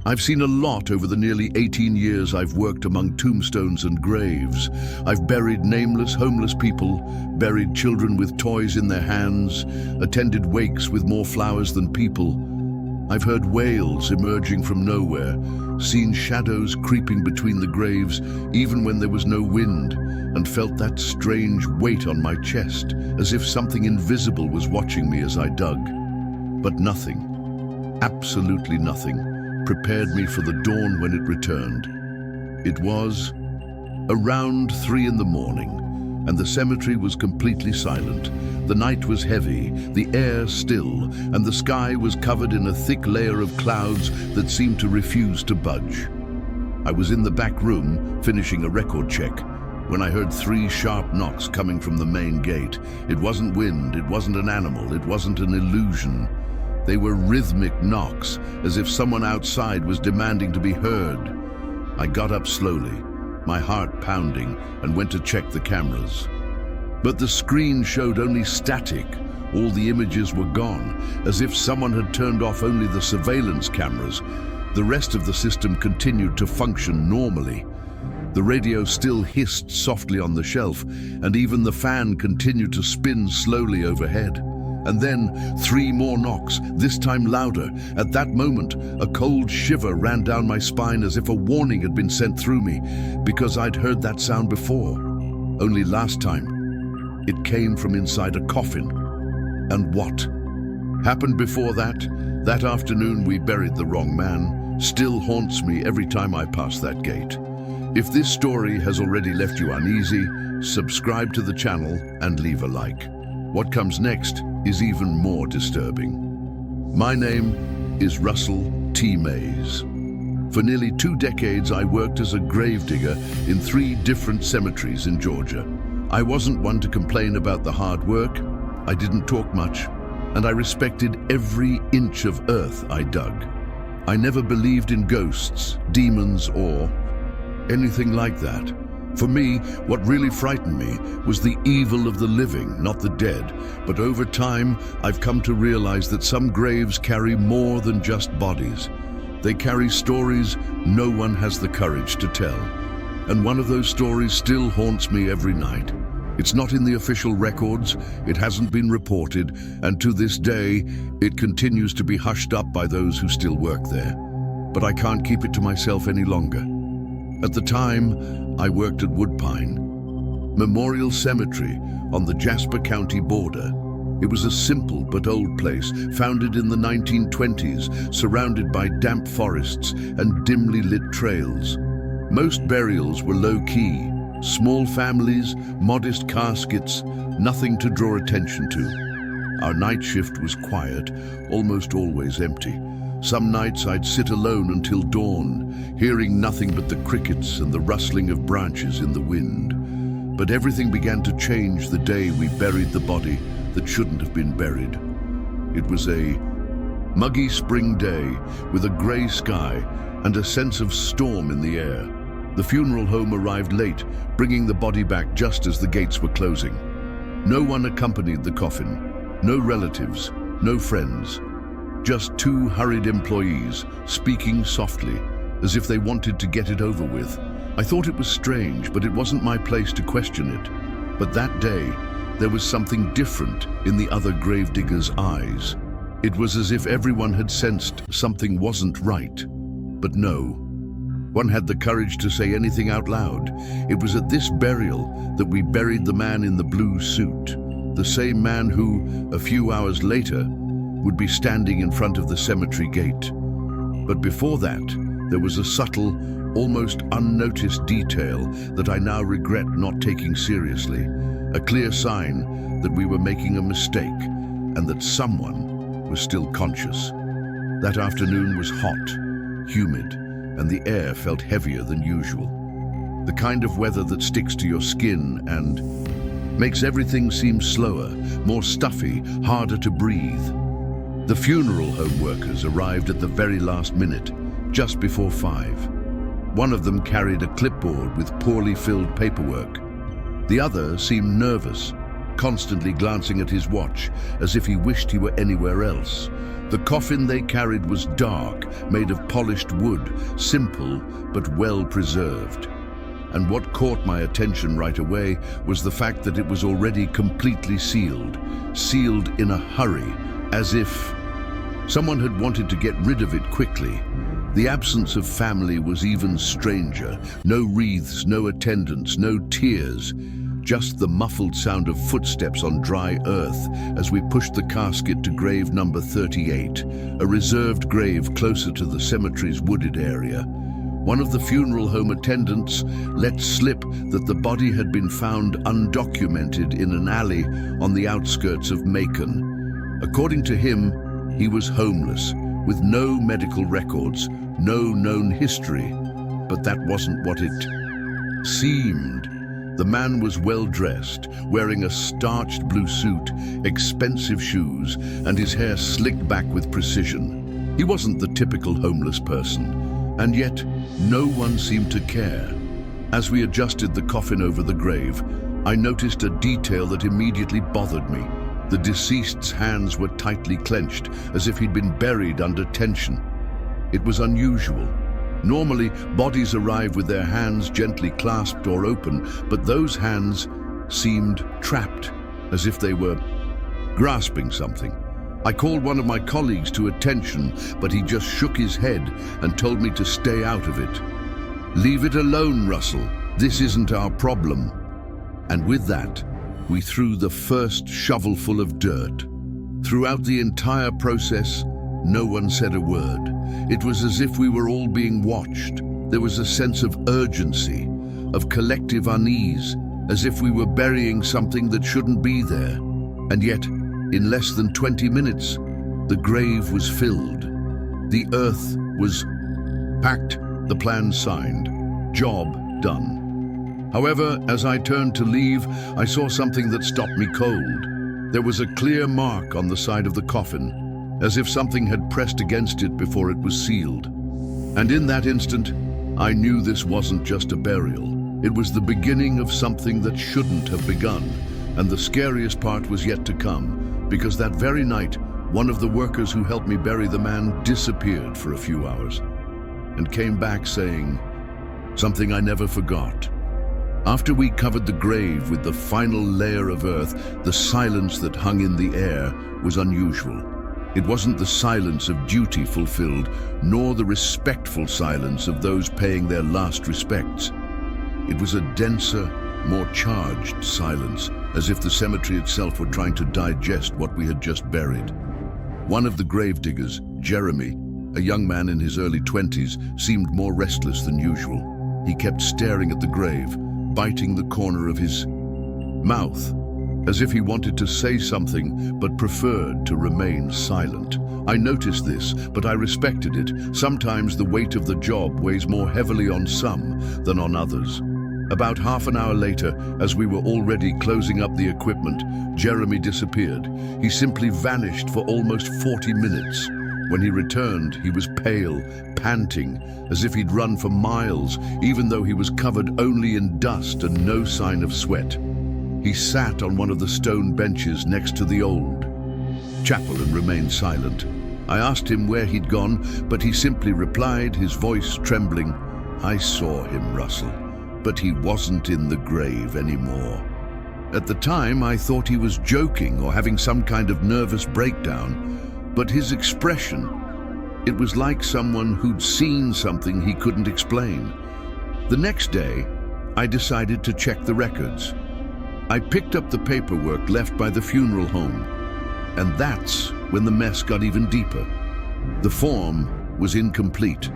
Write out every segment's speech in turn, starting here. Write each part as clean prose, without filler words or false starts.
I've seen a lot over the nearly 18 years I've worked among tombstones and graves. I've buried nameless, homeless people, buried children with toys in their hands, attended wakes with more flowers than people. I've heard wails emerging from nowhere, seen shadows creeping between the graves even when there was no wind, and felt that strange weight on my chest, as if something invisible was watching me as I dug. But nothing, absolutely nothing, prepared me for the dawn when it returned. It was around 3 in the morning, and the cemetery was completely silent. The night was heavy, the air still, and the sky was covered in a thick layer of clouds that seemed to refuse to budge. I was in the back room, finishing a record check, when I heard 3 sharp knocks coming from the main gate. It wasn't wind, it wasn't an animal, it wasn't an illusion. They were rhythmic knocks, as if someone outside was demanding to be heard. I got up slowly, my heart pounding, and went to check the cameras. But the screen showed only static. All the images were gone, as if someone had turned off only the surveillance cameras. The rest of the system continued to function normally. The radio still hissed softly on the shelf, and even the fan continued to spin slowly overhead. And then 3 more knocks, this time louder. At that moment, a cold shiver ran down my spine as if a warning had been sent through me, because I'd heard that sound before. Only last time, it came from inside a coffin. And what happened before that? That afternoon we buried the wrong man. Still haunts me every time I pass that gate. If this story has already left you uneasy, subscribe to the channel and leave a like. What comes next is even more disturbing. My name is Russell T. Mays. For nearly 2 decades, I worked as a gravedigger in 3 different cemeteries in Georgia. I wasn't one to complain about the hard work. I didn't talk much, and I respected every inch of earth I dug. I never believed in ghosts, demons, or anything like that. For me, what really frightened me was the evil of the living, not the dead. But over time, I've come to realize that some graves carry more than just bodies. They carry stories no one has the courage to tell. And one of those stories still haunts me every night. It's not in the official records, it hasn't been reported, and to this day, it continues to be hushed up by those who still work there. But I can't keep it to myself any longer. At the time, I worked at Woodpine Memorial Cemetery on the Jasper County border. It was a simple but old place, founded in the 1920s, surrounded by damp forests and dimly lit trails. Most burials were low-key, small families, modest caskets, nothing to draw attention to. Our night shift was quiet, almost always empty. Some nights I'd sit alone until dawn, hearing nothing but the crickets and the rustling of branches in the wind. But everything began to change the day we buried the body that shouldn't have been buried. It was a muggy spring day with a gray sky and a sense of storm in the air. The funeral home arrived late, bringing the body back just as the gates were closing. No one accompanied the coffin, no relatives, no friends. Just 2 hurried employees, speaking softly, as if they wanted to get it over with. I thought it was strange, but it wasn't my place to question it. But that day, there was something different in the other gravediggers' eyes. It was as if everyone had sensed something wasn't right. But no, one had the courage to say anything out loud. It was at this burial that we buried the man in the blue suit, the same man who, a few hours later, would be standing in front of the cemetery gate. But before that, there was a subtle, almost unnoticed detail that I now regret not taking seriously. A clear sign that we were making a mistake and that someone was still conscious. That afternoon was hot, humid, and the air felt heavier than usual. The kind of weather that sticks to your skin and makes everything seem slower, more stuffy, harder to breathe. The funeral home workers arrived at the very last minute, just before 5. One of them carried a clipboard with poorly filled paperwork. The other seemed nervous, constantly glancing at his watch, as if he wished he were anywhere else. The coffin they carried was dark, made of polished wood, simple but well preserved. And what caught my attention right away was the fact that it was already completely sealed in a hurry, as if someone had wanted to get rid of it quickly. The absence of family was even stranger. No wreaths, no attendants, no tears. Just the muffled sound of footsteps on dry earth as we pushed the casket to grave number 38, a reserved grave closer to the cemetery's wooded area. One of the funeral home attendants let slip that the body had been found undocumented in an alley on the outskirts of Macon. According to him, he was homeless, with no medical records, no known history. But that wasn't what it seemed. The man was well-dressed, wearing a starched blue suit, expensive shoes, and his hair slicked back with precision. He wasn't the typical homeless person, and yet no one seemed to care. As we adjusted the coffin over the grave, I noticed a detail that immediately bothered me. The deceased's hands were tightly clenched, as if he'd been buried under tension. It was unusual. Normally, bodies arrive with their hands gently clasped or open, but those hands seemed trapped, as if they were grasping something. I called one of my colleagues to attention, but he just shook his head and told me to stay out of it. "Leave it alone, Russell. This isn't our problem." And with that, we threw the first shovelful of dirt. Throughout the entire process, no one said a word. It was as if we were all being watched. There was a sense of urgency, of collective unease, as if we were burying something that shouldn't be there. And yet, in less than 20 minutes, the grave was filled. The earth was packed, the plan signed, job done. However, as I turned to leave, I saw something that stopped me cold. There was a clear mark on the side of the coffin, as if something had pressed against it before it was sealed. And in that instant, I knew this wasn't just a burial. It was the beginning of something that shouldn't have begun. And the scariest part was yet to come, because that very night, one of the workers who helped me bury the man disappeared for a few hours and came back saying something I never forgot. After we covered the grave with the final layer of earth, the silence that hung in the air was unusual. It wasn't the silence of duty fulfilled, nor the respectful silence of those paying their last respects. It was a denser, more charged silence, as if the cemetery itself were trying to digest what we had just buried. One of the gravediggers, Jeremy, a young man in his early 20s, seemed more restless than usual. He kept staring at the grave, biting the corner of his mouth, as if he wanted to say something but preferred to remain silent. I noticed this, but I respected it. Sometimes the weight of the job weighs more heavily on some than on others. About half an hour later, as we were already closing up the equipment, Jeremy disappeared. He simply vanished for almost 40 minutes. When he returned, he was pale, panting, as if he'd run for miles, even though he was covered only in dust and no sign of sweat. He sat on one of the stone benches next to the old chapel and remained silent. I asked him where he'd gone, but he simply replied, his voice trembling, "I saw him, Russell, but he wasn't in the grave anymore." At the time, I thought he was joking or having some kind of nervous breakdown, but his expression, it was like someone who'd seen something he couldn't explain. The next day, I decided to check the records. I picked up the paperwork left by the funeral home, and that's when the mess got even deeper. The form was incomplete.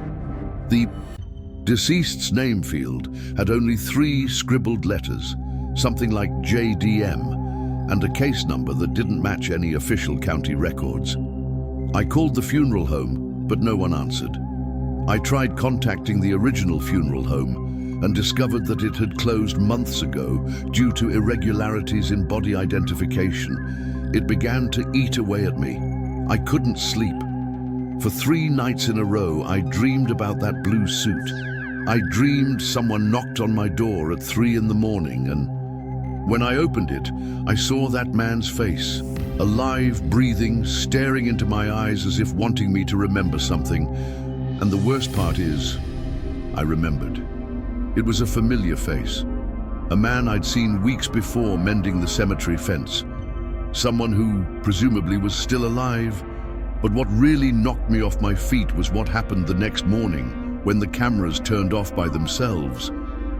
The deceased's name field had only 3 scribbled letters, something like JDM, and a case number that didn't match any official county records. I called the funeral home, but no one answered. I tried contacting the original funeral home and discovered that it had closed months ago due to irregularities in body identification. It began to eat away at me. I couldn't sleep. For 3 nights in a row, I dreamed about that blue suit. I dreamed someone knocked on my door at 3 in the morning and, When I opened it, I saw that man's face, alive, breathing, staring into my eyes as if wanting me to remember something. And the worst part is, I remembered. It was a familiar face. A man I'd seen weeks before mending the cemetery fence. Someone who, presumably, was still alive. But what really knocked me off my feet was what happened the next morning, when the cameras turned off by themselves,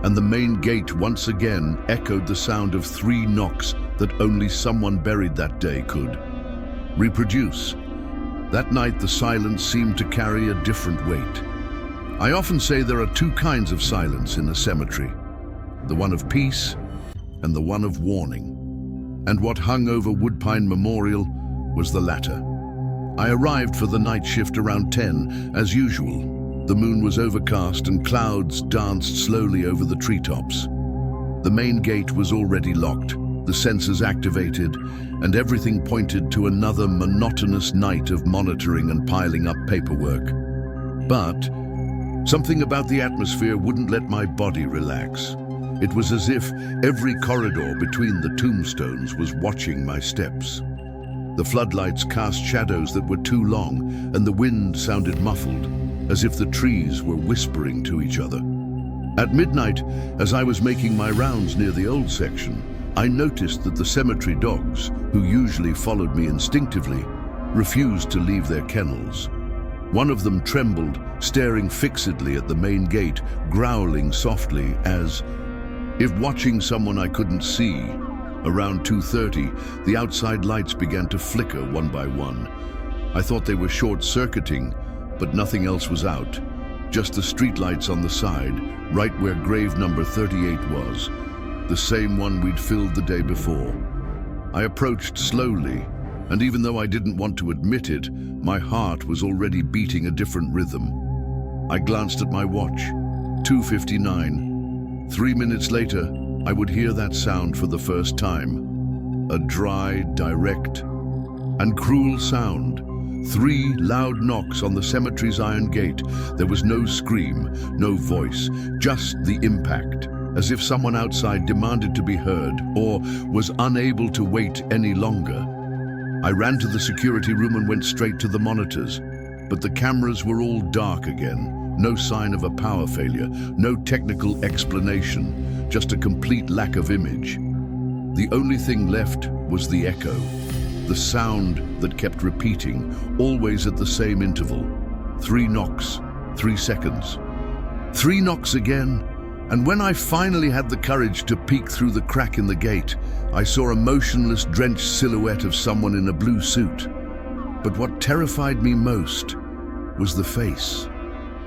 and the main gate once again echoed the sound of 3 knocks that only someone buried that day could reproduce. That night, the silence seemed to carry a different weight. I often say there are 2 kinds of silence in a cemetery, the one of peace and the one of warning. And what hung over Woodpine Memorial was the latter. I arrived for the night shift around 10, as usual. The moon was overcast and clouds danced slowly over the treetops. The main gate was already locked, the sensors activated, and everything pointed to another monotonous night of monitoring and piling up paperwork. But something about the atmosphere wouldn't let my body relax. It was as if every corridor between the tombstones was watching my steps. The floodlights cast shadows that were too long, and the wind sounded muffled, as if the trees were whispering to each other. At midnight, as I was making my rounds near the old section, I noticed that the cemetery dogs, who usually followed me instinctively, refused to leave their kennels. One of them trembled, staring fixedly at the main gate, growling softly as if watching someone I couldn't see. Around 2:30, the outside lights began to flicker one by one. I thought they were short-circuiting, but nothing else was out. Just the streetlights on the side, right where grave number 38 was, the same one we'd filled the day before. I approached slowly, and even though I didn't want to admit it, my heart was already beating a different rhythm. I glanced at my watch, 2:59. 3 minutes later, I would hear that sound for the first time. A dry, direct, and cruel sound. 3 loud knocks on the cemetery's iron gate. There was no scream, no voice, just the impact, as if someone outside demanded to be heard or was unable to wait any longer. I ran to the security room and went straight to the monitors, but the cameras were all dark again. No sign of a power failure, no technical explanation, just a complete lack of image. The only thing left was the echo, the sound that kept repeating, always at the same interval. 3 knocks, 3 seconds. 3 knocks again, and when I finally had the courage to peek through the crack in the gate, I saw a motionless, drenched silhouette of someone in a blue suit. But what terrified me most was the face,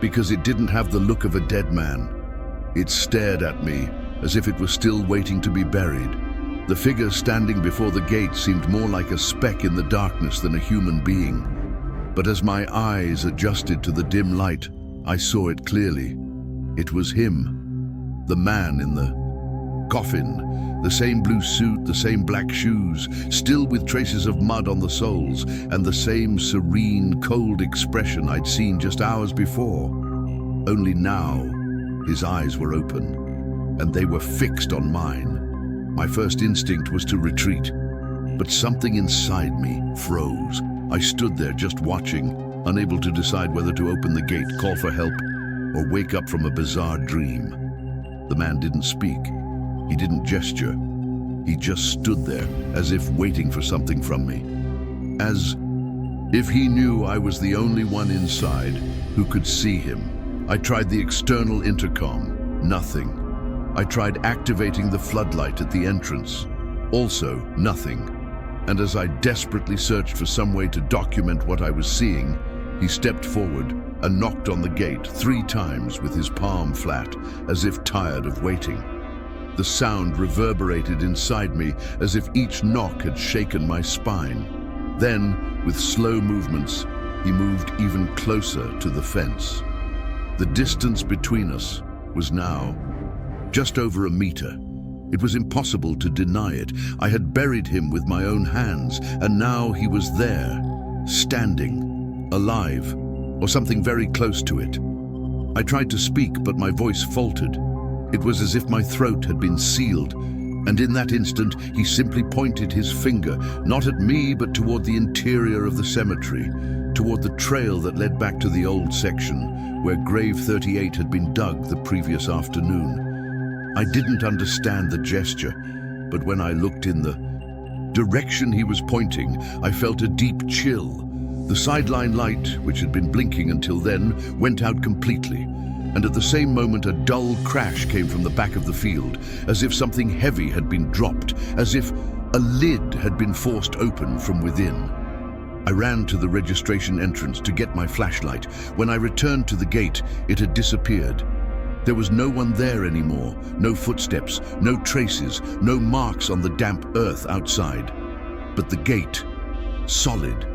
because it didn't have the look of a dead man. It stared at me as if it was still waiting to be buried. The figure standing before the gate seemed more like a speck in the darkness than a human being. But as my eyes adjusted to the dim light, I saw it clearly. It was him, the man in the coffin, the same blue suit, the same black shoes, still with traces of mud on the soles, and the same serene, cold expression I'd seen just hours before. Only now, his eyes were open, and they were fixed on mine. My first instinct was to retreat, but something inside me froze. I stood there just watching, unable to decide whether to open the gate, call for help, or wake up from a bizarre dream. The man didn't speak. He didn't gesture. He just stood there, as if waiting for something from me. As if he knew I was the only one inside who could see him. I tried the external intercom. Nothing. I tried activating the floodlight at the entrance. Also, nothing. And as I desperately searched for some way to document what I was seeing, he stepped forward and knocked on the gate 3 times with his palm flat, as if tired of waiting. The sound reverberated inside me as if each knock had shaken my spine. Then, with slow movements, he moved even closer to the fence. The distance between us was now just over a meter. It was impossible to deny it. I had buried him with my own hands, and now he was there, standing, alive, or something very close to it. I tried to speak, but my voice faltered. It was as if my throat had been sealed, And in that instant, he simply pointed his finger, not at me, but toward the interior of the cemetery, toward the trail that led back to the old section, where grave 38 had been dug the previous afternoon. I didn't understand the gesture, but when I looked in the direction he was pointing, I felt a deep chill. The sideline light, which had been blinking until then, went out completely. And at the same moment, a dull crash came from the back of the field, as if something heavy had been dropped, as if a lid had been forced open from within. I ran to the registration entrance to get my flashlight. When I returned to the gate, it had disappeared. There was no one there anymore, no footsteps, no traces, no marks on the damp earth outside. But the gate, solid,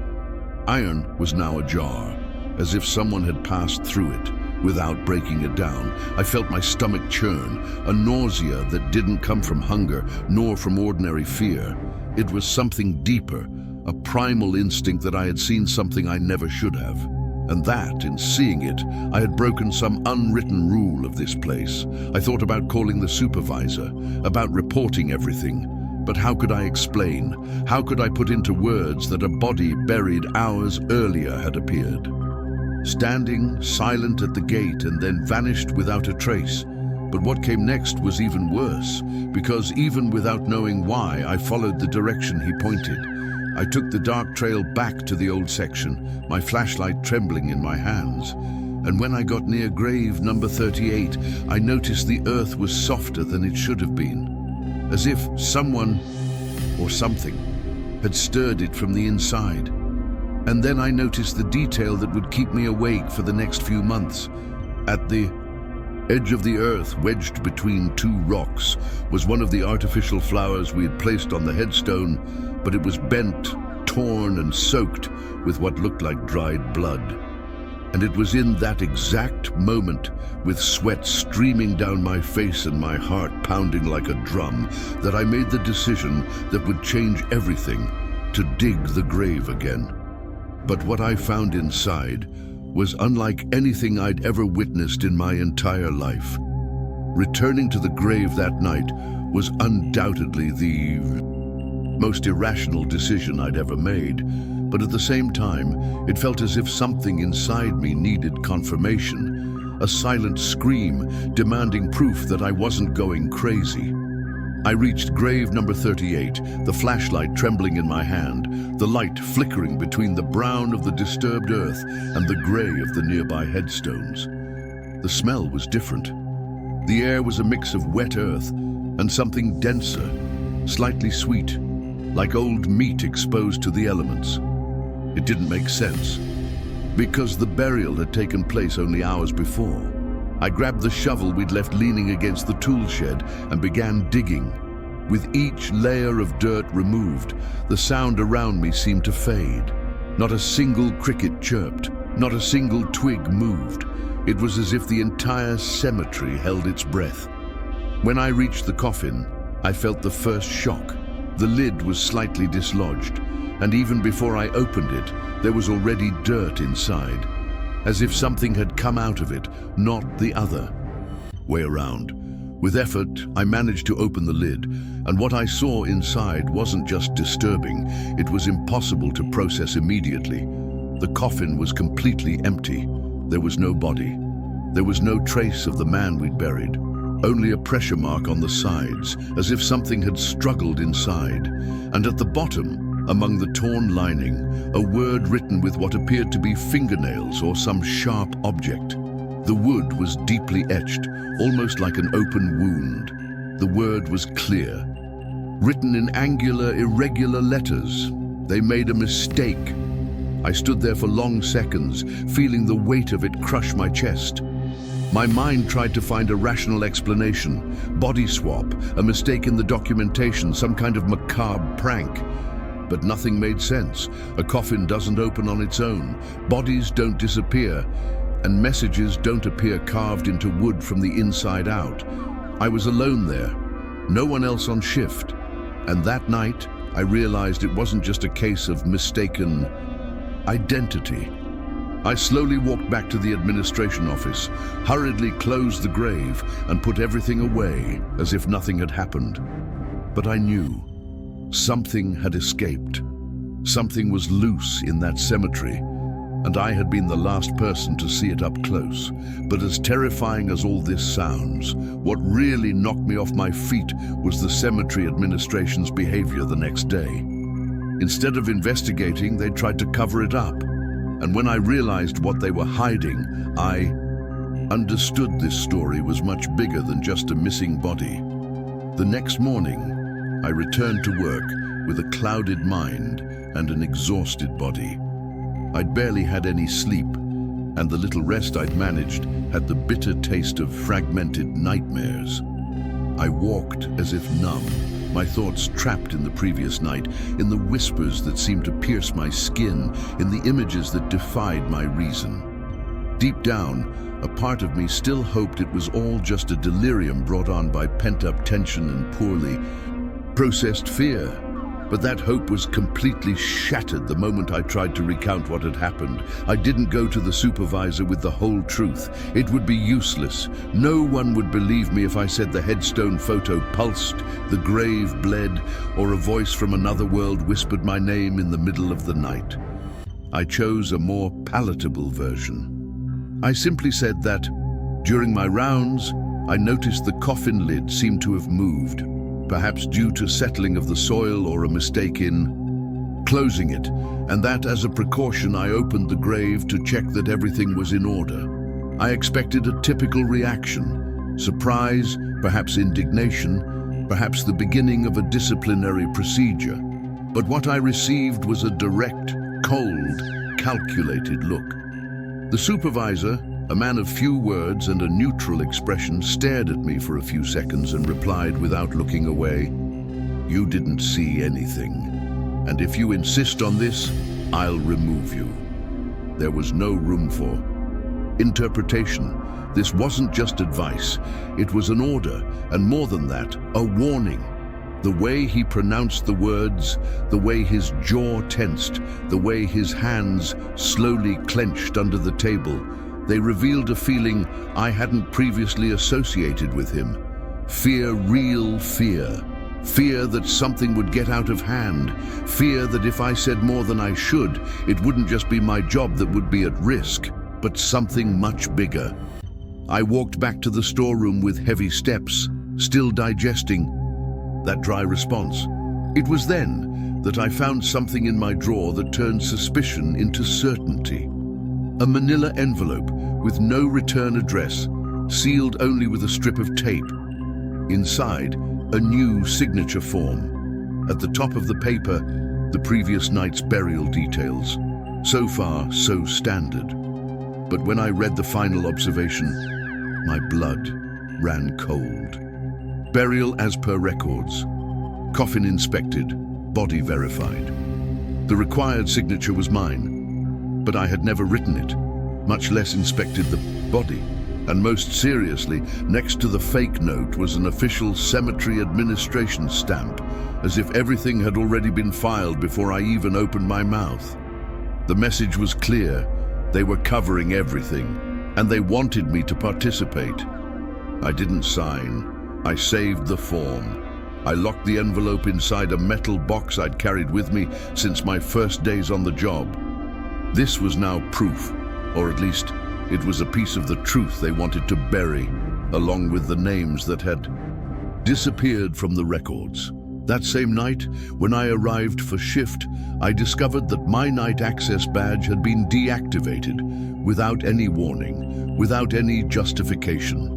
iron, was now ajar, as if someone had passed through it without breaking it down. I felt my stomach churn, a nausea that didn't come from hunger nor from ordinary fear. It was something deeper, a primal instinct that I had seen something I never should have. And that, in seeing it, I had broken some unwritten rule of this place. I thought about calling the supervisor, about reporting everything. But how could I explain? How could I put into words that a body buried hours earlier had appeared? Standing silent at the gate and then vanished without a trace. But what came next was even worse, because even without knowing why, I followed the direction he pointed. I took the dark trail back to the old section, my flashlight trembling in my hands. And when I got near grave number 38, I noticed the earth was softer than it should have been, as if someone or something had stirred it from the inside. And then I noticed the detail that would keep me awake for the next few months. At the edge of the earth, wedged between two rocks, was one of the artificial flowers we had placed on the headstone, but it was bent, torn, and soaked with what looked like dried blood. And it was in that exact moment, with sweat streaming down my face and my heart pounding like a drum, that I made the decision that would change everything, to dig the grave again. But what I found inside was unlike anything I'd ever witnessed in my entire life. Returning to the grave that night was undoubtedly the most irrational decision I'd ever made, but at the same time, it felt as if something inside me needed confirmation, a silent scream demanding proof that I wasn't going crazy. I reached grave number 38, the flashlight trembling in my hand, the light flickering between the brown of the disturbed earth and the gray of the nearby headstones. The smell was different. The air was a mix of wet earth and something denser, slightly sweet, like old meat exposed to the elements. It didn't make sense, because the burial had taken place only hours before. I grabbed the shovel we'd left leaning against the tool shed and began digging. With each layer of dirt removed, the sound around me seemed to fade. Not a single cricket chirped, not a single twig moved. It was as if the entire cemetery held its breath. When I reached the coffin, I felt the first shock. The lid was slightly dislodged, and even before I opened it, there was already dirt inside, as if something had come out of it, not the other way around. With effort, I managed to open the lid, and what I saw inside wasn't just disturbing, it was impossible to process immediately. The coffin was completely empty. There was no body. There was no trace of the man we'd buried. Only a pressure mark on the sides, as if something had struggled inside. And at the bottom, among the torn lining, a word written with what appeared to be fingernails or some sharp object. The wood was deeply etched, almost like an open wound. The word was clear. Written in angular, irregular letters. They made a mistake. I stood there for long seconds, feeling the weight of it crush my chest. My mind tried to find a rational explanation. Body swap, a mistake in the documentation, some kind of macabre prank. But nothing made sense. A coffin doesn't open on its own. Bodies don't disappear. And messages don't appear carved into wood from the inside out. I was alone there. No one else on shift. And that night, I realized it wasn't just a case of mistaken identity. I slowly walked back to the administration office, hurriedly closed the grave, and put everything away as if nothing had happened. But I knew something had escaped. Something was loose in that cemetery, and I had been the last person to see it up close. But as terrifying as all this sounds, what really knocked me off my feet was the cemetery administration's behavior the next day. Instead of investigating, they tried to cover it up. And when I realized what they were hiding, I understood this story was much bigger than just a missing body. The next morning, I returned to work with a clouded mind and an exhausted body. I'd barely had any sleep, and the little rest I'd managed had the bitter taste of fragmented nightmares. I walked as if numb, my thoughts trapped in the previous night, in the whispers that seemed to pierce my skin, in the images that defied my reason. Deep down, a part of me still hoped it was all just a delirium brought on by pent-up tension and poorly processed fear. But that hope was completely shattered the moment I tried to recount what had happened. I didn't go to the supervisor with the whole truth. It would be useless. No one would believe me if I said the headstone photo pulsed, the grave bled, or a voice from another world whispered my name in the middle of the night. I chose a more palatable version. I simply said that, during my rounds, I noticed the coffin lid seemed to have moved, perhaps due to settling of the soil or a mistake in closing it, and that as a precaution I opened the grave to check that everything was in order. I expected a typical reaction, surprise, perhaps indignation, perhaps the beginning of a disciplinary procedure. But what I received was a direct, cold, calculated look. The supervisor, a man of few words and a neutral expression, stared at me for a few seconds and replied without looking away, "You didn't see anything. And if you insist on this, I'll remove you." There was no room for interpretation. This wasn't just advice. It was an order, and more than that, a warning. The way he pronounced the words, the way his jaw tensed, the way his hands slowly clenched under the table, they revealed a feeling I hadn't previously associated with him. Fear, real fear. Fear that something would get out of hand. Fear that if I said more than I should, it wouldn't just be my job that would be at risk, but something much bigger. I walked back to the storeroom with heavy steps, still digesting that dry response. It was then that I found something in my drawer that turned suspicion into certainty. A manila envelope with no return address, sealed only with a strip of tape. Inside, a new signature form. At the top of the paper, the previous night's burial details. So far, so standard. But when I read the final observation, my blood ran cold. Burial as per records. Coffin inspected, body verified. The required signature was mine, but I had never written it, much less inspected the body. And most seriously, next to the fake note was an official cemetery administration stamp, as if everything had already been filed before I even opened my mouth. The message was clear. They were covering everything, and they wanted me to participate. I didn't sign. I saved the form. I locked the envelope inside a metal box I'd carried with me since my first days on the job. This was now proof, or at least it was a piece of the truth they wanted to bury, along with the names that had disappeared from the records. That same night, when I arrived for shift, I discovered that my night access badge had been deactivated, without any warning, without any justification.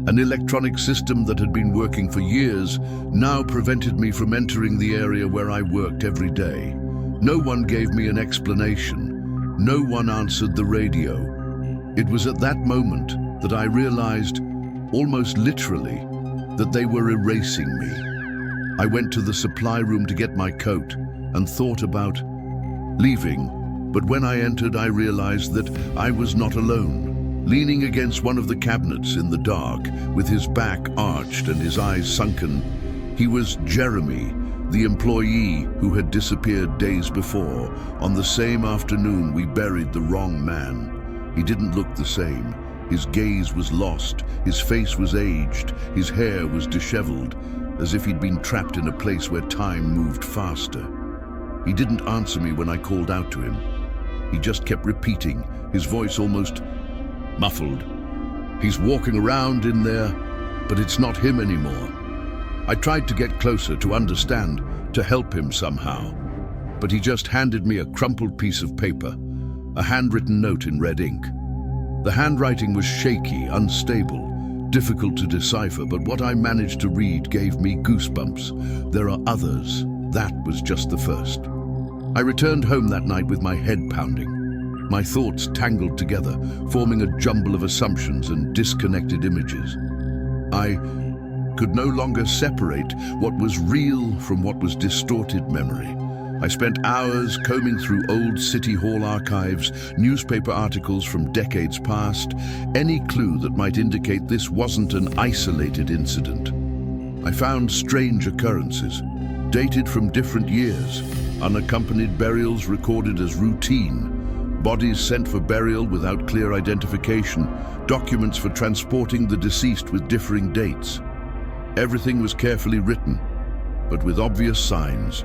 An electronic system that had been working for years now prevented me from entering the area where I worked every day. No one gave me an explanation. No one answered the radio. It was at that moment that I realized, almost literally, that they were erasing me. I went to the supply room to get my coat and thought about leaving, but when I entered, I realized that I was not alone. Leaning against one of the cabinets in the dark, with his back arched and his eyes sunken, he was Jeremy, the employee who had disappeared days before. On the same afternoon, we buried the wrong man. He didn't look the same. His gaze was lost, his face was aged, his hair was disheveled. as if he'd been trapped in a place where time moved faster. He didn't answer me when I called out to him. He just kept repeating, his voice almost muffled. "He's walking around in there, but it's not him anymore." I tried to get closer, to understand, to help him somehow. But he just handed me a crumpled piece of paper, a handwritten note in red ink. The handwriting was shaky, unstable, difficult to decipher, but what I managed to read gave me goosebumps. There are others. That was just the first. I returned home that night with my head pounding. My thoughts tangled together, forming a jumble of assumptions and disconnected images. I could no longer separate what was real from what was distorted memory. I spent hours combing through old City Hall archives, newspaper articles from decades past, any clue that might indicate this wasn't an isolated incident. I found strange occurrences, dated from different years, unaccompanied burials recorded as routine, bodies sent for burial without clear identification, documents for transporting the deceased with differing dates. Everything was carefully written, but with obvious signs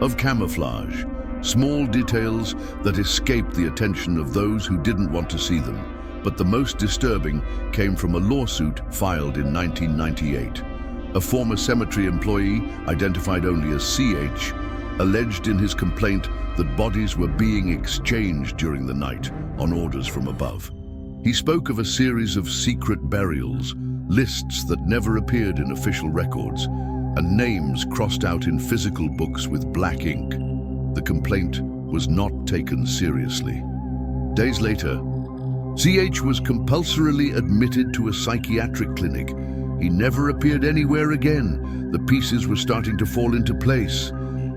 of camouflage, small details that escaped the attention of those who didn't want to see them. But the most disturbing came from a lawsuit filed in 1998. A former cemetery employee, identified only as CH, alleged in his complaint that bodies were being exchanged during the night on orders from above. He spoke of a series of secret burials, lists that never appeared in official records, and names crossed out in physical books with black ink. The complaint was not taken seriously. Days later, CH was compulsorily admitted to a psychiatric clinic. He never appeared anywhere again. The pieces were starting to fall into place.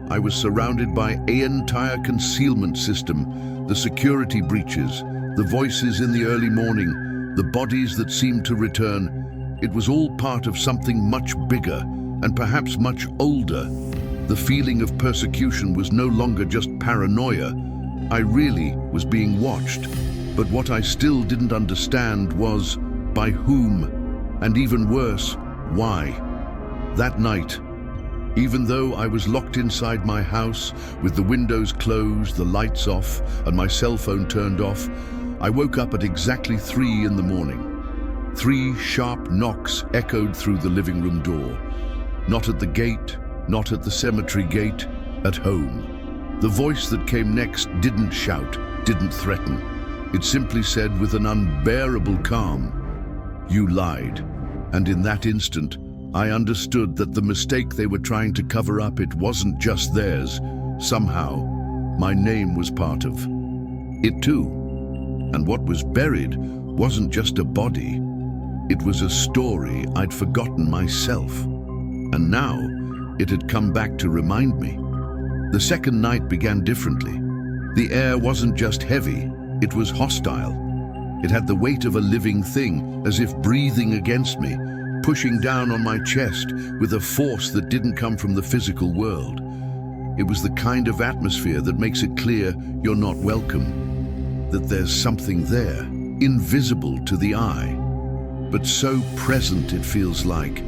I was surrounded by an entire concealment system, the security breaches, the voices in the early morning, the bodies that seemed to return. It was all part of something much bigger and perhaps much older. The feeling of persecution was no longer just paranoia. I really was being watched. But what I still didn't understand was by whom, and even worse, why. That night, even though I was locked inside my house with the windows closed, the lights off, and my cell phone turned off, I woke up at exactly 3 in the morning. 3 sharp knocks echoed through the living room door. Not at the gate, not at the cemetery gate, at home. The voice that came next didn't shout, didn't threaten. It simply said with an unbearable calm, "You lied." And in that instant, I understood that the mistake they were trying to cover up, it wasn't just theirs. Somehow, my name was part of it too. And what was buried wasn't just a body. It was a story I'd forgotten myself. And now, it had come back to remind me. The second night began differently. The air wasn't just heavy, it was hostile. It had the weight of a living thing, as if breathing against me, pushing down on my chest with a force that didn't come from the physical world. It was the kind of atmosphere that makes it clear you're not welcome, that there's something there, invisible to the eye, but so present it feels like.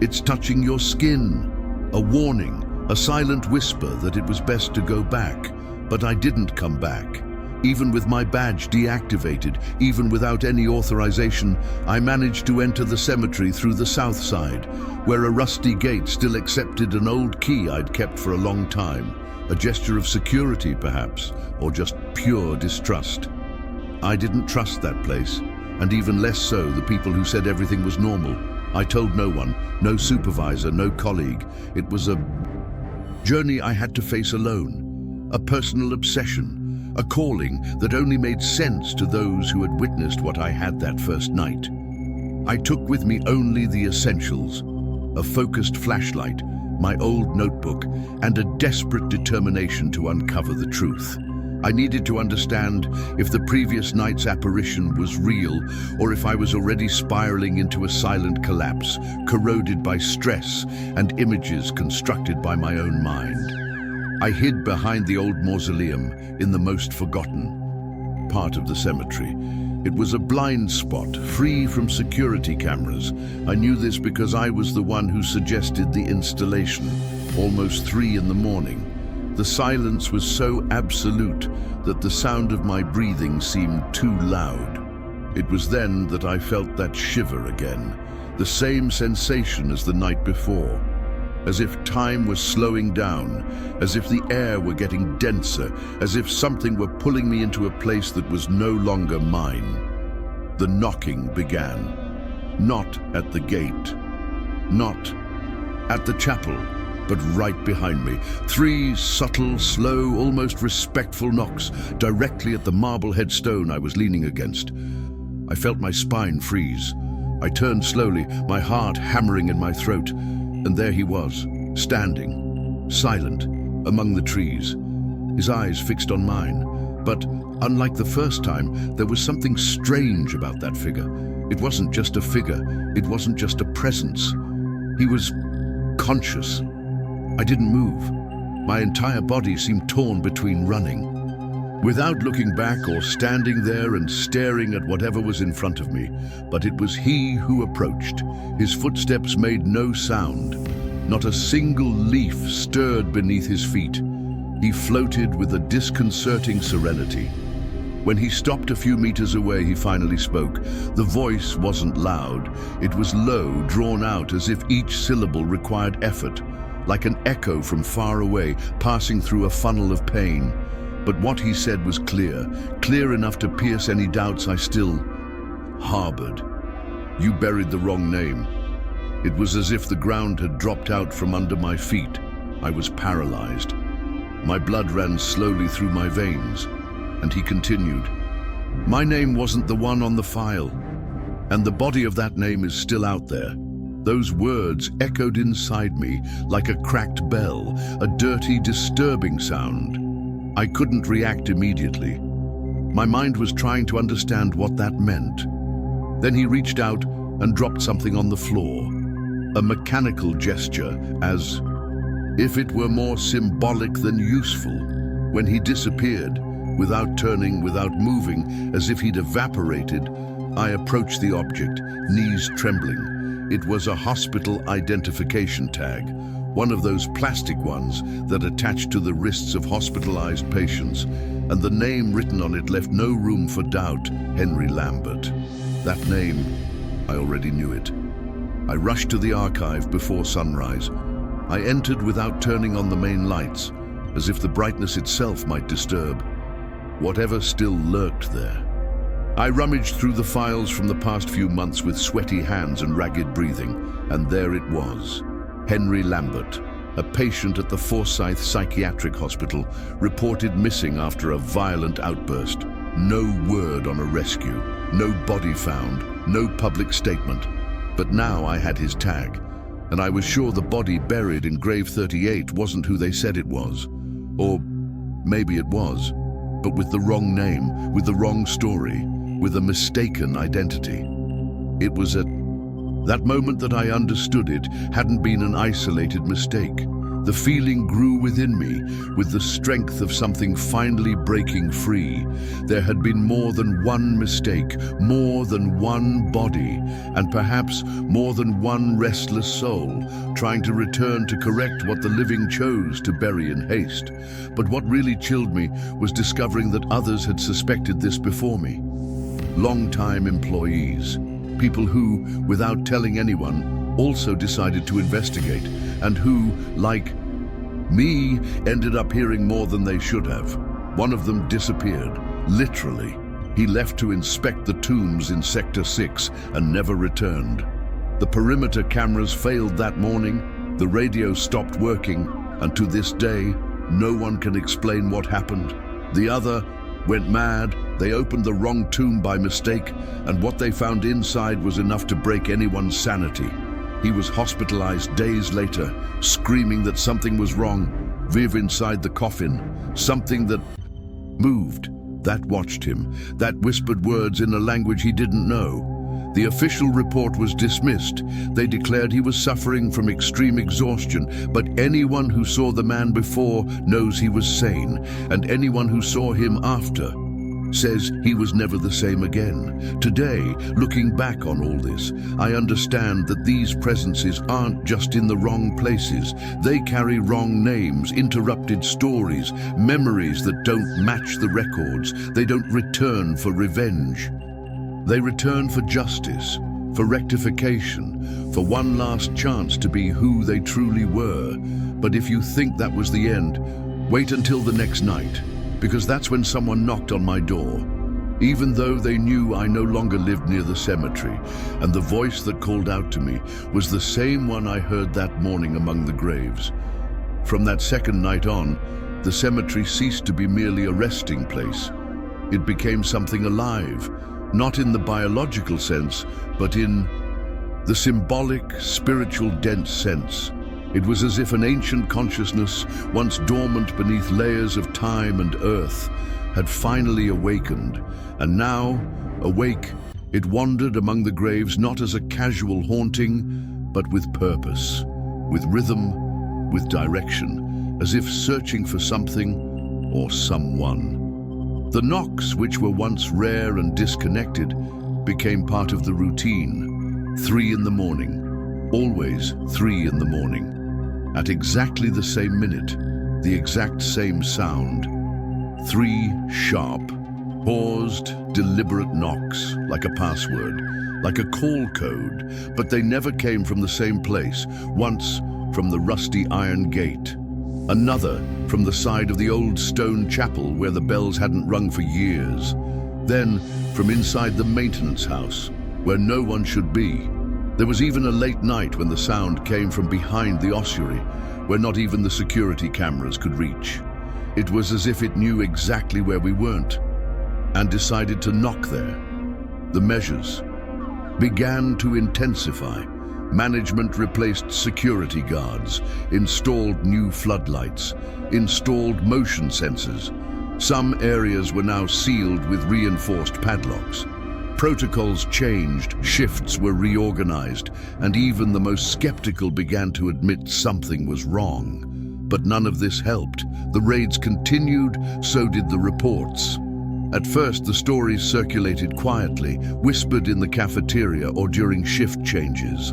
It's touching your skin, a warning, a silent whisper that it was best to go back. But I didn't come back. Even with my badge deactivated, even without any authorization, I managed to enter the cemetery through the south side, where a rusty gate still accepted an old key I'd kept for a long time. A gesture of security, perhaps, or just pure distrust. I didn't trust that place, and even less so the people who said everything was normal. I told no one, no supervisor, no colleague. It was a journey I had to face alone, a personal obsession, a calling that only made sense to those who had witnessed what I had that first night. I took with me only the essentials, a focused flashlight, my old notebook, and a desperate determination to uncover the truth. I needed to understand if the previous night's apparition was real or if I was already spiraling into a silent collapse, corroded by stress and images constructed by my own mind. I hid behind the old mausoleum in the most forgotten part of the cemetery. It was a blind spot, free from security cameras. I knew this because I was the one who suggested the installation, almost 3 in the morning. The silence was so absolute that the sound of my breathing seemed too loud. It was then that I felt that shiver again, the same sensation as the night before, as if time was slowing down, as if the air were getting denser, as if something were pulling me into a place that was no longer mine. The knocking began, not at the gate, not at the chapel, but right behind me. 3 subtle, slow, almost respectful knocks directly at the marble headstone I was leaning against. I felt my spine freeze. I turned slowly, my heart hammering in my throat, and there he was, standing, silent, among the trees, his eyes fixed on mine. But unlike the first time, there was something strange about that figure. It wasn't just a figure, it wasn't just a presence. He was conscious. I didn't move. My entire body seemed torn between running. Without looking back or standing there and staring at whatever was in front of me, but it was he who approached. His footsteps made no sound. Not a single leaf stirred beneath his feet. He floated with a disconcerting serenity. When he stopped a few meters away, he finally spoke. The voice wasn't loud. It was low, drawn out, as if each syllable required effort, like an echo from far away, passing through a funnel of pain. But what he said was clear, clear enough to pierce any doubts I still harbored. You buried the wrong name. It was as if the ground had dropped out from under my feet. I was paralyzed. My blood ran slowly through my veins, and he continued. My name wasn't the one on the file, and the body of that name is still out there. Those words echoed inside me like a cracked bell, a dirty, disturbing sound. I couldn't react immediately. My mind was trying to understand what that meant. Then he reached out and dropped something on the floor, a mechanical gesture, as if it were more symbolic than useful. When he disappeared, without turning, without moving, as if he'd evaporated, I approached the object, knees trembling. It was a hospital identification tag, one of those plastic ones that attached to the wrists of hospitalized patients, and the name written on it left no room for doubt. Henry Lambert. That name, I already knew it. I rushed to the archive before sunrise. I entered without turning on the main lights, as if the brightness itself might disturb whatever still lurked there. I rummaged through the files from the past few months with sweaty hands and ragged breathing, and there it was. Henry Lambert, a patient at the Forsyth Psychiatric Hospital, reported missing after a violent outburst. No word on a rescue, no body found, no public statement. But now I had his tag, and I was sure the body buried in grave 38 wasn't who they said it was. Or maybe it was, but with the wrong name, with the wrong story, with a mistaken identity. It was at that moment that I understood it hadn't been an isolated mistake. The feeling grew within me, with the strength of something finally breaking free. There had been more than one mistake, more than one body, and perhaps more than one restless soul, trying to return to correct what the living chose to bury in haste. But what really chilled me was discovering that others had suspected this before me. Long-time employees, people who, without telling anyone, also decided to investigate, and who, like me, ended up hearing more than they should have. One of them disappeared, literally. He left to inspect the tombs in Sector 6 and never returned. The perimeter cameras failed that morning, the radio stopped working, and to this day, no one can explain what happened. The other went mad. They opened the wrong tomb by mistake, and what they found inside was enough to break anyone's sanity. He was hospitalized days later, screaming that something was wrong. Viv inside the coffin, something that moved, that watched him, that whispered words in a language he didn't know. The official report was dismissed. They declared he was suffering from extreme exhaustion, but anyone who saw the man before knows he was sane, and anyone who saw him after says he was never the same again. Today, looking back on all this, I understand that these presences aren't just in the wrong places. They carry wrong names, interrupted stories, memories that don't match the records. They don't return for revenge. They return for justice, for rectification, for one last chance to be who they truly were. But if you think that was the end, wait until the next night, because that's when someone knocked on my door. Even though they knew I no longer lived near the cemetery, and the voice that called out to me was the same one I heard that morning among the graves. From that second night on, the cemetery ceased to be merely a resting place. It became something alive, not in the biological sense, but in the symbolic, spiritual, dense sense. It was as if an ancient consciousness, once dormant beneath layers of time and earth, had finally awakened, and now, awake, it wandered among the graves not as a casual haunting, but with purpose, with rhythm, with direction, as if searching for something or someone. The knocks, which were once rare and disconnected, became part of the routine. 3 in the morning, always 3 in the morning. At exactly the same minute, the exact same sound. 3 sharp, paused, deliberate knocks, like a password, like a call code, but they never came from the same place. Once from the rusty iron gate, another from the side of the old stone chapel where the bells hadn't rung for years, then from inside the maintenance house, where no one should be. There was even a late night when the sound came from behind the ossuary, where not even the security cameras could reach. It was as if it knew exactly where we weren't, and decided to knock there. The measures began to intensify. Management replaced security guards, installed new floodlights, installed motion sensors. Some areas were now sealed with reinforced padlocks. Protocols changed, shifts were reorganized, and even the most skeptical began to admit something was wrong. But none of this helped. The raids continued, so did the reports. At first, the stories circulated quietly, whispered in the cafeteria or during shift changes.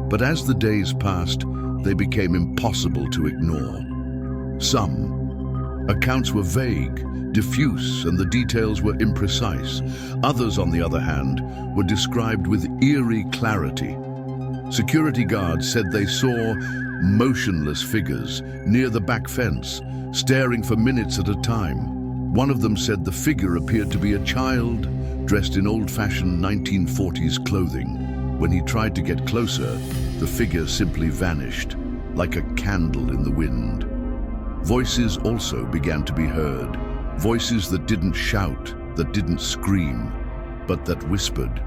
But as the days passed, they became impossible to ignore. Some accounts were vague, diffuse, and the details were imprecise. Others, on the other hand, were described with eerie clarity. Security guards said they saw motionless figures near the back fence, staring for minutes at a time. One of them said the figure appeared to be a child, dressed in old-fashioned 1940s clothing. When he tried to get closer, the figure simply vanished, like a candle in the wind. Voices also began to be heard. Voices that didn't shout, that didn't scream, but that whispered.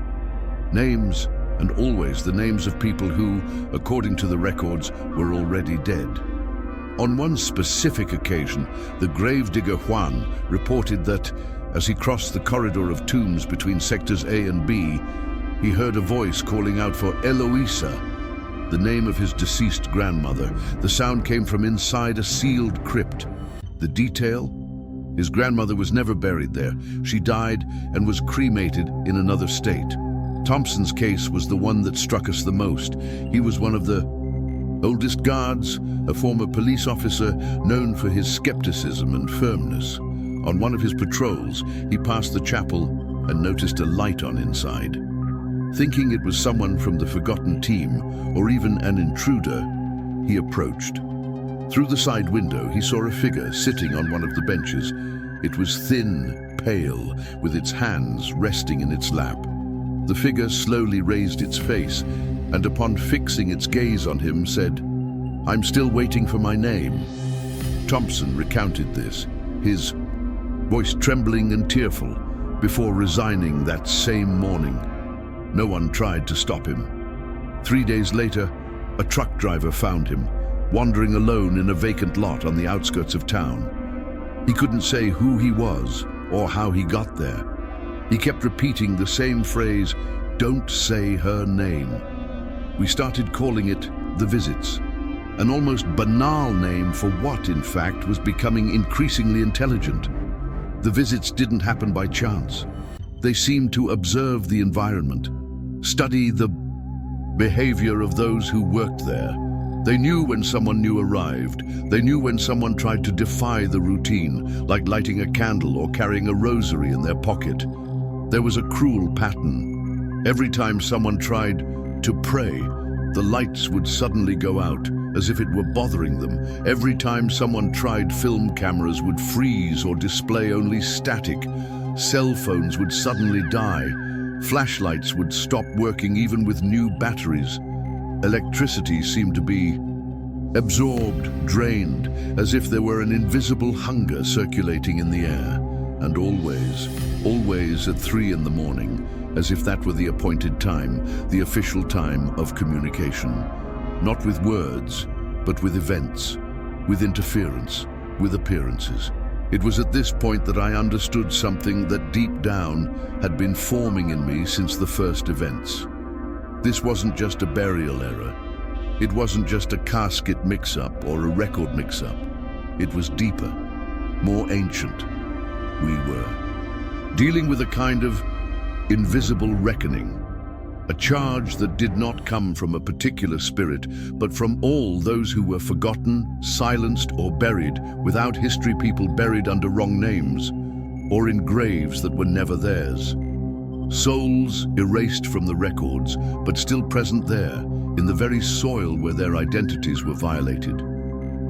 Names, and always the names of people who, according to the records, were already dead. On one specific occasion, the gravedigger Juan reported that, as he crossed the corridor of tombs between sectors A and B, he heard a voice calling out for Eloisa, the name of his deceased grandmother. The sound came from inside a sealed crypt. The detail? His grandmother was never buried there. She died and was cremated in another state. Thompson's case was the one that struck us the most. He was one of the oldest guards, a former police officer known for his skepticism and firmness. On one of his patrols, he passed the chapel and noticed a light on inside. Thinking it was someone from the forgotten team, or even an intruder, he approached. Through the side window, he saw a figure sitting on one of the benches. It was thin, pale, with its hands resting in its lap. The figure slowly raised its face, and upon fixing its gaze on him, said, "I'm still waiting for my name." Thompson recounted this, his voice trembling and tearful, before resigning that same morning. No one tried to stop him. 3 days later, a truck driver found him, wandering alone in a vacant lot on the outskirts of town. He couldn't say who he was or how he got there. He kept repeating the same phrase, "Don't say her name." We started calling it The Visits, an almost banal name for what, in fact, was becoming increasingly intelligent. The visits didn't happen by chance. They seemed to observe the environment, study the behavior of those who worked there. They knew when someone new arrived. They knew when someone tried to defy the routine, like lighting a candle or carrying a rosary in their pocket. There was a cruel pattern. Every time someone tried to pray, the lights would suddenly go out, as if it were bothering them. Every time someone tried, film cameras would freeze or display only static. Cell phones would suddenly die. Flashlights would stop working even with new batteries. Electricity seemed to be absorbed, drained, as if there were an invisible hunger circulating in the air. And always at 3 in the morning, as if that were the appointed time, the official time of communication. Not with words, but with events, with interference, with appearances. It was at this point that I understood something that deep down had been forming in me since the first events. This wasn't just a burial error. It wasn't just a casket mix-up or a record mix-up. It was deeper, more ancient. We were dealing with a kind of invisible reckoning, a charge that did not come from a particular spirit, but from all those who were forgotten, silenced, or buried, without history, people buried under wrong names, or in graves that were never theirs. Souls erased from the records, but still present there, in the very soil where their identities were violated.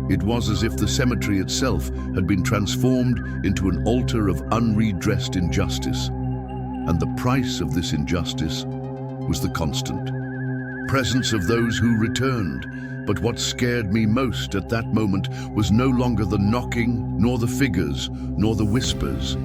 It was as if the cemetery itself had been transformed into an altar of unredressed injustice. And the price of this injustice was the constant presence of those who returned. But what scared me most at that moment was no longer the knocking, nor the figures, nor the whispers.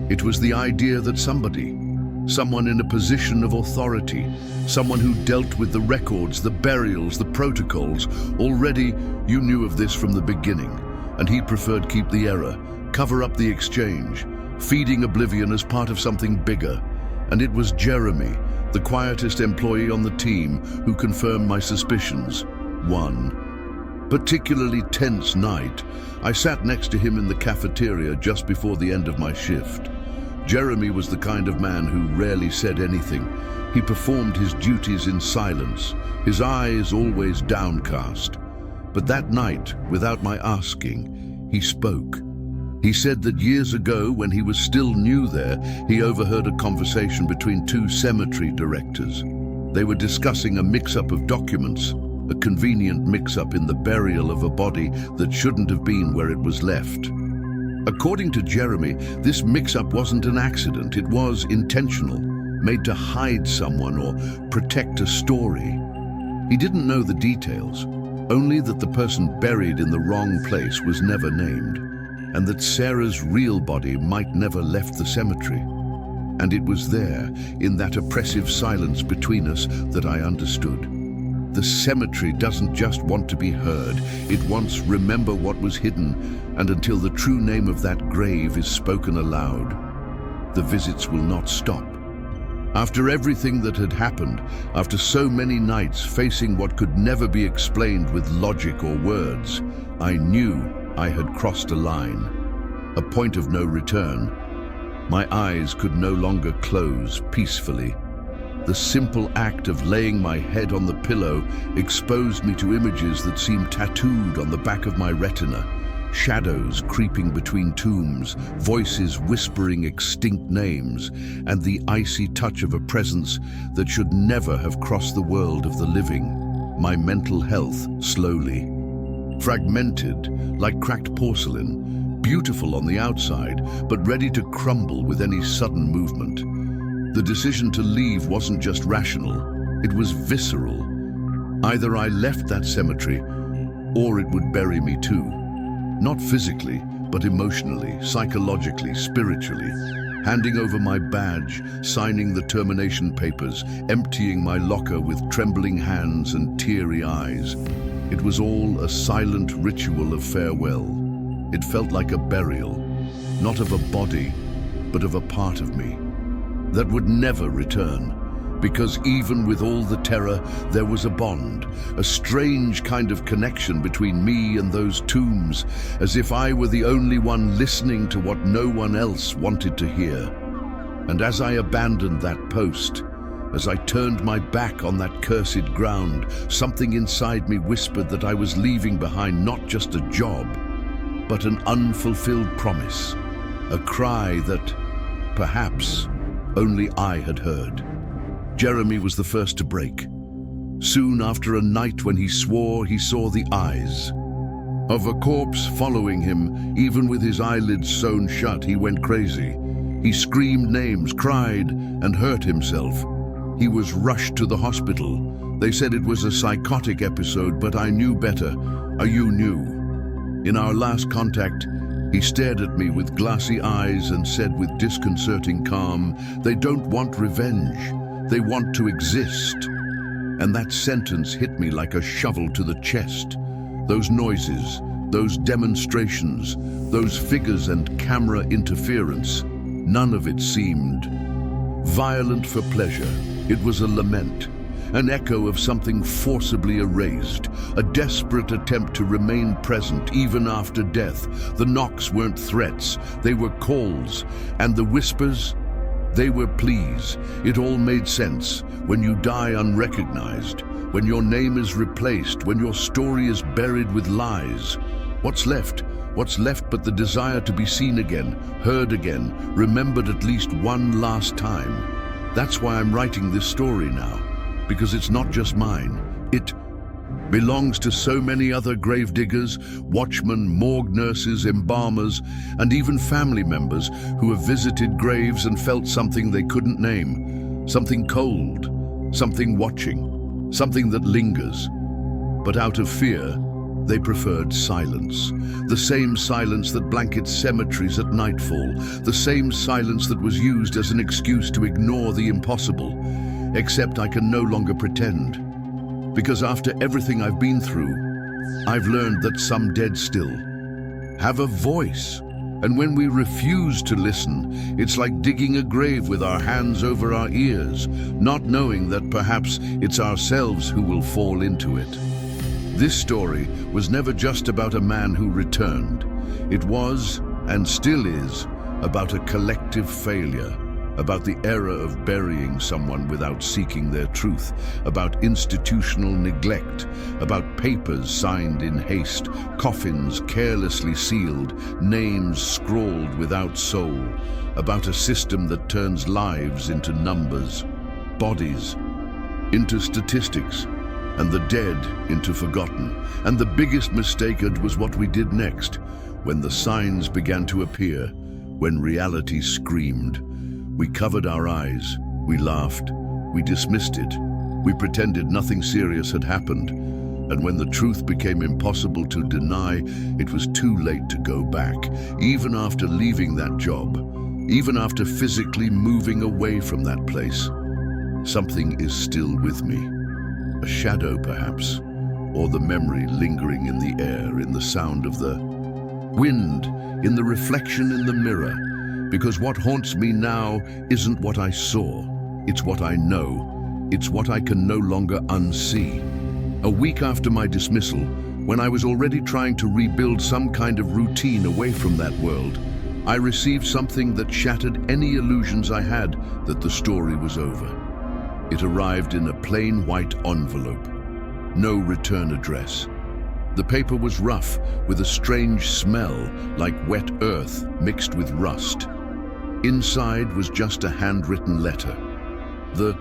It was the idea that someone in a position of authority, someone who dealt with the records, the burials, the protocols. Already you knew of this from the beginning, and he preferred keep the error, cover up the exchange, feeding oblivion as part of something bigger. And it was Jeremy, the quietest employee on the team, who confirmed my suspicions. One particularly tense night, I sat next to him in the cafeteria just before the end of my shift. Jeremy was the kind of man who rarely said anything. He performed his duties in silence, his eyes always downcast. But that night, without my asking, he spoke. He said that years ago, when he was still new there, he overheard a conversation between two cemetery directors. They were discussing a mix-up of documents, a convenient mix-up in the burial of a body that shouldn't have been where it was left. According to Jeremy, this mix-up wasn't an accident, it was intentional, made to hide someone or protect a story. He didn't know the details, only that the person buried in the wrong place was never named, and that Sarah's real body might never left the cemetery. And it was there, in that oppressive silence between us, that I understood. The cemetery doesn't just want to be heard, it wants remember what was hidden, and until the true name of that grave is spoken aloud, the visits will not stop. After everything that had happened, after so many nights facing what could never be explained with logic or words, I knew I had crossed a line, a point of no return. My eyes could no longer close peacefully. The simple act of laying my head on the pillow exposed me to images that seemed tattooed on the back of my retina. Shadows creeping between tombs, voices whispering extinct names, and the icy touch of a presence that should never have crossed the world of the living. My mental health slowly fragmented, like cracked porcelain, beautiful on the outside, but ready to crumble with any sudden movement. The decision to leave wasn't just rational, it was visceral. Either I left that cemetery, or it would bury me too. Not physically, but emotionally, psychologically, spiritually. Handing over my badge, signing the termination papers, emptying my locker with trembling hands and teary eyes. It was all a silent ritual of farewell. It felt like a burial, not of a body, but of a part of me that would never return. Because even with all the terror, there was a bond, a strange kind of connection between me and those tombs, as if I were the only one listening to what no one else wanted to hear. And as I abandoned that post, as I turned my back on that cursed ground, something inside me whispered that I was leaving behind not just a job, but an unfulfilled promise, a cry that, perhaps, only I had heard. Jeremy was the first to break. Soon after a night when he swore he saw the eyes of a corpse following him, even with his eyelids sewn shut, he went crazy. He screamed names, cried, and hurt himself. He was rushed to the hospital. They said it was a psychotic episode, but I knew better. You knew. In our last contact, he stared at me with glassy eyes and said with disconcerting calm, "They don't want revenge. They want to exist." And that sentence hit me like a shovel to the chest. Those noises, those demonstrations, those figures and camera interference, none of it seemed violent for pleasure. It was a lament, an echo of something forcibly erased, a desperate attempt to remain present even after death. The knocks weren't threats, they were calls, and the whispers, they were pleas. It all made sense. When you die unrecognized, when your name is replaced, when your story is buried with lies, what's left? What's left but the desire to be seen again, heard again, remembered at least one last time? That's why I'm writing this story now, because it's not just mine. It belongs to so many other gravediggers, watchmen, morgue nurses, embalmers, and even family members who have visited graves and felt something they couldn't name. Something cold, something watching, something that lingers. But out of fear, they preferred silence. The same silence that blankets cemeteries at nightfall. The same silence that was used as an excuse to ignore the impossible. Except I can no longer pretend. Because after everything I've been through, I've learned that some dead still have a voice. And when we refuse to listen, it's like digging a grave with our hands over our ears, not knowing that perhaps it's ourselves who will fall into it. This story was never just about a man who returned. It was, and still is, about a collective failure. About the error of burying someone without seeking their truth, about institutional neglect, about papers signed in haste, coffins carelessly sealed, names scrawled without soul, about a system that turns lives into numbers, bodies into statistics, and the dead into forgotten. And the biggest mistake was what we did next, when the signs began to appear, when reality screamed. We covered our eyes, we laughed, we dismissed it, we pretended nothing serious had happened, and when the truth became impossible to deny, it was too late to go back. Even after leaving that job, even after physically moving away from that place, something is still with me. A shadow, perhaps, or the memory lingering in the air, in the sound of the wind, in the reflection in the mirror. Because what haunts me now isn't what I saw, it's what I know. It's what I can no longer unsee. A week after my dismissal, when I was already trying to rebuild some kind of routine away from that world, I received something that shattered any illusions I had that the story was over. It arrived in a plain white envelope. No return address. The paper was rough, with a strange smell, like wet earth mixed with rust. Inside was just a handwritten letter. The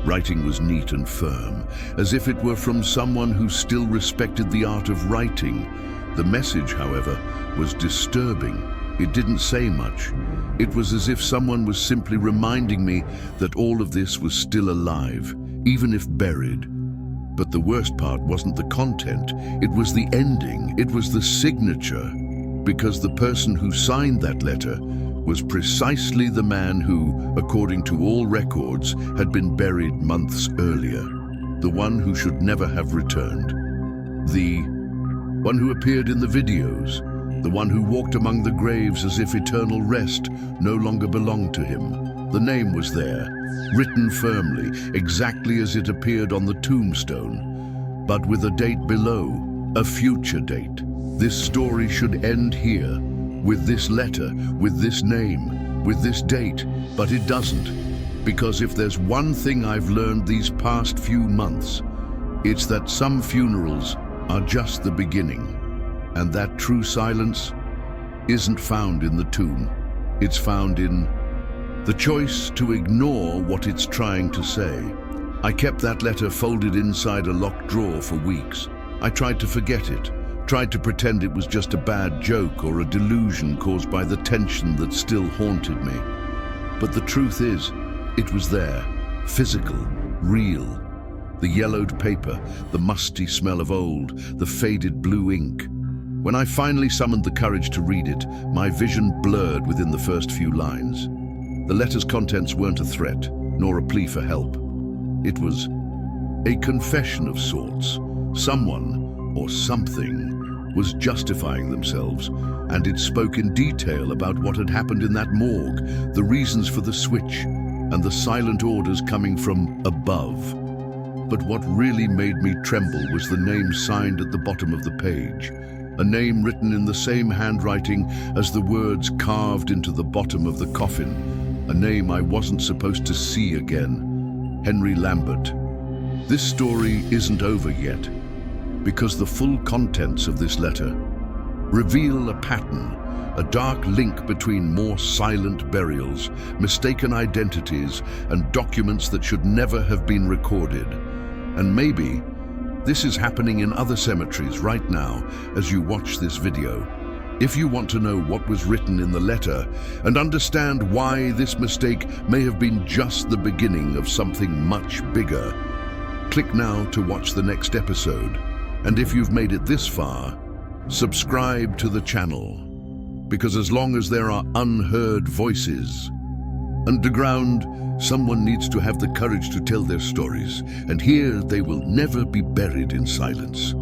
writing was neat and firm, as if it were from someone who still respected the art of writing. The message, however, was disturbing. It didn't say much. It was as if someone was simply reminding me that all of this was still alive, even if buried. But the worst part wasn't the content, it was the ending, it was the signature. Because the person who signed that letter was precisely the man who, according to all records, had been buried months earlier. The one who should never have returned. The one who appeared in the videos. The one who walked among the graves as if eternal rest no longer belonged to him. The name was there, written firmly, exactly as it appeared on the tombstone, but with a date below, a future date. This story should end here, with this letter, with this name, with this date, but it doesn't. Because if there's one thing I've learned these past few months, it's that some funerals are just the beginning, and that true silence isn't found in the tomb. It's found in the choice to ignore what it's trying to say. I kept that letter folded inside a locked drawer for weeks. I tried to forget it, tried to pretend it was just a bad joke or a delusion caused by the tension that still haunted me. But the truth is, it was there, physical, real. The yellowed paper, the musty smell of old, the faded blue ink. When I finally summoned the courage to read it, my vision blurred within the first few lines. The letter's contents weren't a threat, nor a plea for help. It was a confession of sorts. Someone, or something, was justifying themselves, and it spoke in detail about what had happened in that morgue, the reasons for the switch, and the silent orders coming from above. But what really made me tremble was the name signed at the bottom of the page, a name written in the same handwriting as the words carved into the bottom of the coffin, a name I wasn't supposed to see again: Henry Lambert. This story isn't over yet, because the full contents of this letter reveal a pattern, a dark link between more silent burials, mistaken identities, and documents that should never have been recorded. And maybe this is happening in other cemeteries right now as you watch this video. If you want to know what was written in the letter and understand why this mistake may have been just the beginning of something much bigger, click now to watch the next episode. And if you've made it this far, subscribe to the channel. Because as long as there are unheard voices underground, someone needs to have the courage to tell their stories, and here they will never be buried in silence.